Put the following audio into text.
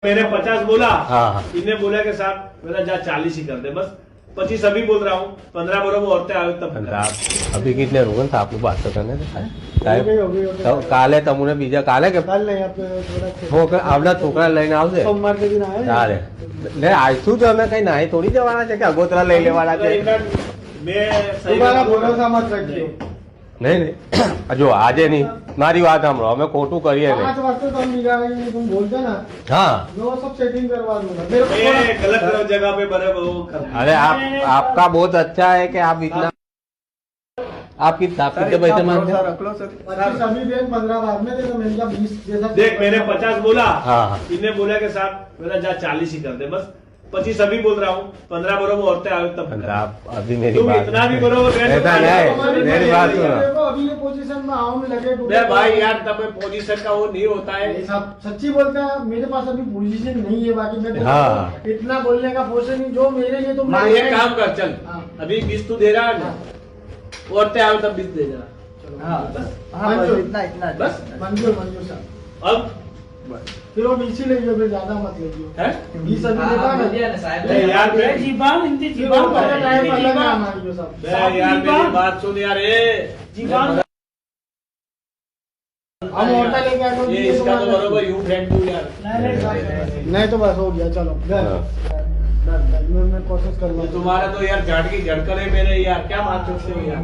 मैंने 50 बोला। हाँ। इन्हें बोला कि साहब मेरा जा 40 ही कर दे, बस 25 अभी बोल रहा हूँ, 15 बोलो वो औरतें आए तब आप अभी कितने रुको ना आपको बात तो करने दे साहब કાલે તમને બીજા કાલે કે કાલ નહીં આપણે આપણા છોકરા લઈને આવશે સોમવાર કે દિન આવે તારે ને આઈશું તો અમે કઈ નાહી થોડી જવાના છે કે અગોતરા લઈ લેવાના છે मैं तुम्हारा भरोसा मत रखियो નહીં નહીં જો આજે નહીં મારી વાત સાંભળો અમે ખોટું કરીએ 5 નહીં वाजते तो हम निकालेंगे तुम बोलते ना हाँ मैं वो सब सेटिंग करवा दूंगा मेरे को मैं गलत जगह पे बने वो कर अरे आपका बहुत अच्छा है कि आप इतना आप कितने पैसे मांगते हैं 25 अभी दें 15 बाद में देना मैंने कहा 20 जैसा देख मैंने 50 बोला। हाँ, हाँ। इन्हें बोला कि साहब मेरा जा 40 ही कर दे, बस 25 अभी बोल रहा हूँ, 15 बोलो वो औरतें आए तब आप अभी मेरी तुम बात इतना भी करो वो ऐसा नहीं मेरी बात सुनो देखो अभी ये पोजीशन में आओ में लगे मैं भाई यार तब पोजीशन का वो नहीं होता है। ये सब सच्ची बोलते हैं मेरे पास अभी पोजीशन नहीं है बाकी मैं हाँ। इतना बोलने का पोजीशन नहीं जो मेरे लिए तुम हाँ, ये काम कर चल, हाँ। अभी 20 तू दे रहा है ना, औरतें आए तब 20 दे देना। मंजूर इतना बस मंजूर साहब अब फिर वो 20 ही ले लो फिर ज्यादा मत ले लो है 20 अभी देता ना नहीं यार मैं जीबान इनकी फिर वो जीबान पहले टाइम अलग ना मांगियो साहब मैं यार मेरी बात सुन यार, जीबान हम होटल लेके आए तो ये इसका तो बरोबर यू फ्रेंड तू यार। नहीं तो बस हो गया चलो मैं कोशिश करूंगा तुम्हारा तो यार झाड़ की झड़कर है मेरे यार, क्या बात करते हो यार।